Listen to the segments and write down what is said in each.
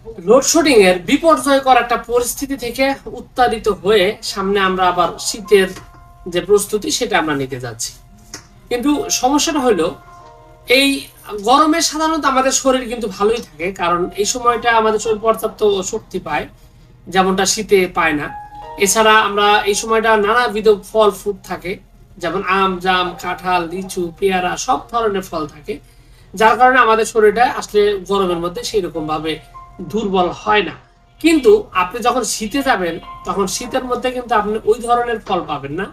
Load shedding এর বিপর্যয়কর একটা পরিস্থিতি থেকে উত্তারিত হয়ে সামনে আমরা আবার শীতের যে প্রস্তুতি সেটা আমরা নিতে যাচ্ছি। কিন্তু সমস্যাটা হলো এই গরমে সাধারণত আমাদের শরীর কিন্তু ভালোই থাকে, কারণ এই সময়টা আমাদের শরীর পর্যাপ্ত শক্তি পায়, যেমনটা শীতে পায় না। এছাড়া আমরা এই সময়টা নানাবিধ ফল ফ্রুট থাকে, যেমন আম, জাম, কাঁঠাল, লিচু, পেয়ারা, সব ধরনের ফল থাকে, যার কারণে আমাদের শরীরটা আসলে গরমের মধ্যে সেই রকম ভাবে দুর্বল হয় না। কিন্তু আপনি যখন শীতে যাবেন তখন শীতের মধ্যে কিন্তু আপনি ওই ধরনের ফল পাবেন না,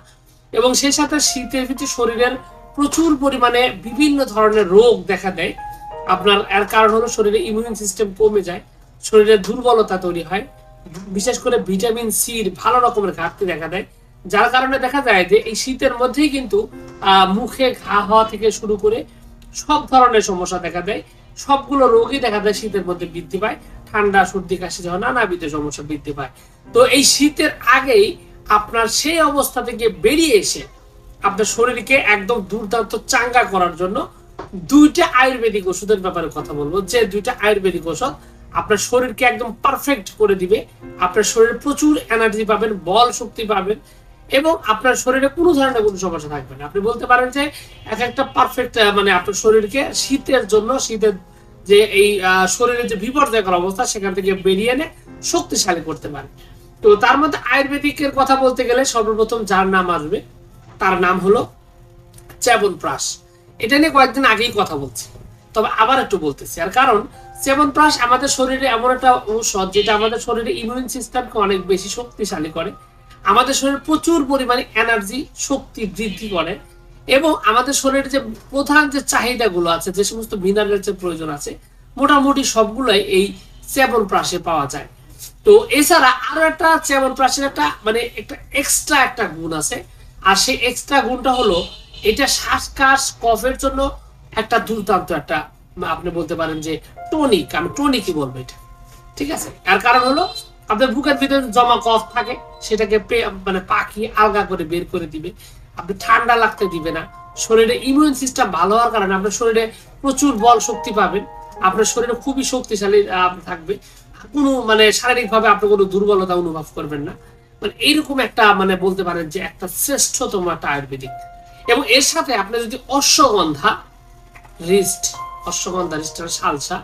এবং সেই সাথে শীতের ভিতরে শরীরের প্রচুর পরিমাণে বিভিন্ন ধরনের রোগ দেখা দেয়। আপনার এর কারণ হলো শরীরে ইমিউন সিস্টেম কমে যায়, শরীরে দুর্বলতা তৈরি হয়, বিশেষ করে ভিটামিন সির ভালো রকমের ঘাটতি দেখা দেয়, যার কারণে দেখা যায় যে এই শীতের মধ্যেই কিন্তু মুখে ঘা হওয়া থেকে শুরু করে সব ধরনের সমস্যা দেখা দেয়। সবগুলো রোগই দেখা যায় শীতের মধ্যে বৃদ্ধি পায়, ঠান্ডা, সর্দি, কাশি সহ নানাবিধ সমস্যা বৃদ্ধি পায়। তো এই শীতের আগেই আপনার সেই অবস্থা থেকে বেরিয়ে এসে আপনার শরীরকে একদম দুর্দান্ত চাঙ্গা করার জন্য দুইটা আয়ুর্বেদিক ওষুধের ব্যাপারে কথা বলবো, যে দুইটা আয়ুর্বেদিক ওষুধ আপনার শরীরকে একদম পারফেক্ট করে দিবে। আপনার শরীরে প্রচুর এনার্জি পাবেন, বল শক্তি পাবেন, এবং আপনার শরীরে কোনো ধরনের কোনো সমস্যা থাকবে না। আপনি বলতে পারেন যে এক একটা পারফেক্ট মানে আপনার শরীরকে শীতের জন্য, শীতের যে এই শরীরের যে বিপর্যয়কর অবস্থা সেখান থেকে বেরিয়ে এনে শক্তিশালী করতে পারে। তো তার মধ্যে আয়ুর্বেদিকের কথা বলতে গেলে সর্বপ্রথম যার নাম আসবে তার নাম হলো চ্যবনপ্রাশ। এটা নিয়ে কয়েকদিন আগেই কথা বলছি, তবে আবার একটু বলতেছি। আর কারণ চ্যবনপ্রাশ আমাদের শরীরে এমন একটা ঔষধ যেটা আমাদের শরীরে ইমিউন সিস্টেমকে অনেক বেশি শক্তিশালী করে, আমাদের শরীরে প্রচুর পরিমাণে এনার্জি শক্তি বৃদ্ধি করে, এবং আমাদের শরীরে যে প্রধান যে চাহিদাগুলো আছে, যে সমস্ত মিনারেলসের প্রয়োজন আছে, মোটামুটি সবগুলোই এই চ্যবনপ্রাশে পাওয়া যায়। তো এছাড়া আরো একটা চ্যবনপ্রাশের একটা মানে একটা এক্সট্রা একটা গুণ আছে, আর সেই এক্সট্রা গুণটা হলো এটা শ্বাসকাশ কফের জন্য একটা দুর্দান্ত একটা, আপনি বলতে পারেন যে টনিক, আমি টনিকই বলবো এটা, ঠিক আছে। আর কারণ হলো আপনার বুকের ভিতরে জমা কফ থাকে, সেটাকে মানে পাকিয়ে আলগা করে বের করে দিবে, আপনি ঠান্ডা লাগতে দিবে না, শরীরে ইমিউন সিস্টেম ভালো হওয়ার কারণে আপনার শরীরে প্রচুর বল শক্তি পাবেন, আপনার শরীরে খুবই শক্তিশালী থাকবে, কোনো মানে শারীরিক ভাবে আপনি কোনো দুর্বলতা অনুভব করবেন না। মানে এইরকম একটা মানে বলতে পারেন যে একটা শ্রেষ্ঠতম একটা আয়ুর্বেদিক। এবং এর সাথে আপনি যদি অশ্বগন্ধা রিস্টের শালসা,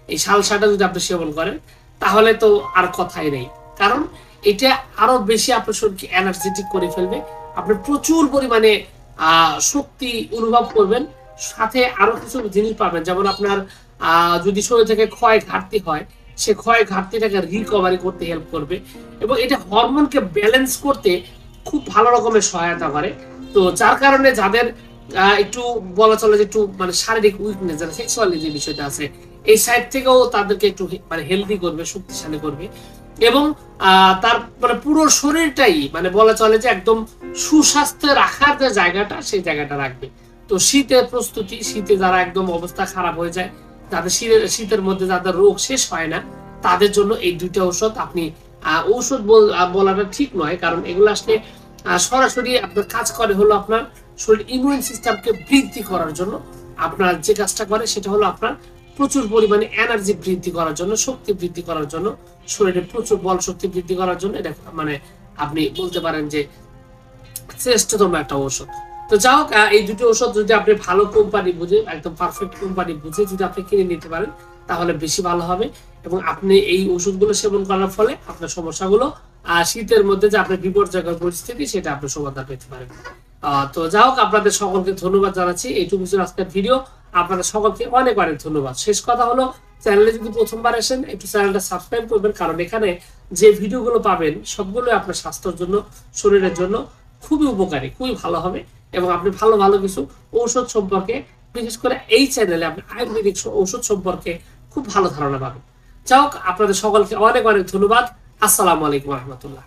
এই শালসাটা যদি আপনি সেবন করেন তাহলে তো আর কথাই নেই, কারণ এটা আরো বেশি আপনার শরীরকে এনার্জেটিক করে ফেলবে, আপনি প্রচুর পরিমাণে শক্তি অনুভব করবেন, সাথে আরো কিছু জিনিস পাবেন, যেমন আপনার যদি শরীর থেকে ক্ষয় ঘাটতি হয়, সে ক্ষয় ঘাটতিটাকে রিকভারি করতে হেল্প করবে, এবং এটা হরমোনকে ব্যালেন্স করতে খুব ভালো রকমের সহায়তা করে। তো যার কারণে যাদের একটু বলা চলে যে একটু মানে শারীরিক উইকনেস, যারা সেক্সুয়ালি যে বিষয়টা আছে, এই সাইড থেকেও তাদেরকে একটু মানে হেলদি করবে, শক্তিশালী করবে, এবং তার মানে পুরো শরীরটাই মানে বলা চলে যে একদম সুস্বাস্থ্য রাখার যে জায়গাটা, সেই জায়গাটা রাখবে। তো শীতের প্রস্তুতি, শীতে যারা একদম অবস্থা খারাপ হয়ে যায়, যাদের শীতের মধ্যে যাদের রোগ শেষ হয় না, তাদের জন্য এই দুইটা ঔষধ। আপনি ঔষধ বলাটা ঠিক নয়, কারণ এগুলো আসলে সরাসরি আপনার কাজ করে হলো আপনার শরীর ইমিউন সিস্টেমকে বৃদ্ধি করার জন্য। আপনার যে কাজটা করে সেটা হলো আপনার প্রচুর পরিমাণে এনার্জি বৃদ্ধি করার জন্য, শক্তি বৃদ্ধি করার জন্য, শরীরে প্রচুর বল শক্তি বৃদ্ধি করার জন্য এটা মানে আপনি বলতে পারেন যে শ্রেষ্ঠতম একটা ঔষধ। তো যাই হোক, এই দুটো ঔষধ যদি আপনি ভালো কোম্পানি বুঝে, একদম পারফেক্ট কোম্পানি বুঝে যদি আপনি কিনে নিতে পারেন তাহলে বেশি ভালো হবে, এবং আপনি এই ওষুধগুলো সেবন করার ফলে আপনার সমস্যাগুলো শীতের মধ্যে যে আপনার বিপর্যয়কর পরিস্থিতি সেটা আপনি সমাধান পেতে পারেন। তো যাই হোক, আপনাদের সকলকে ধন্যবাদ জানাচ্ছি। এইটুকু ছিল আজকের ভিডিও। আপনাদের সকলকে অনেক অনেক ধন্যবাদ। শেষ কথা হলো, চ্যানেলে যদি প্রথমবার আসেন একটু চ্যানেলটা সাবস্ক্রাইব করবেন, কারণ এখানে যে ভিডিওগুলো পাবেন সবগুলো আপনার স্বাস্থ্যের জন্য, শরীরের জন্য খুবই উপকারী, খুবই ভালো হবে, এবং আপনি ভালো ভালো কিছু ঔষধ সম্পর্কে, বিশেষ করে এই চ্যানেলে আপনি আয়ুর্বেদিক ঔষধ সম্পর্কে খুব ভালো ধারণা পাবেন। যাই হোক, আপনাদের সকলকে অনেক অনেক ধন্যবাদ। আসসালামু আলাইকুম রহমতুল্লাহ।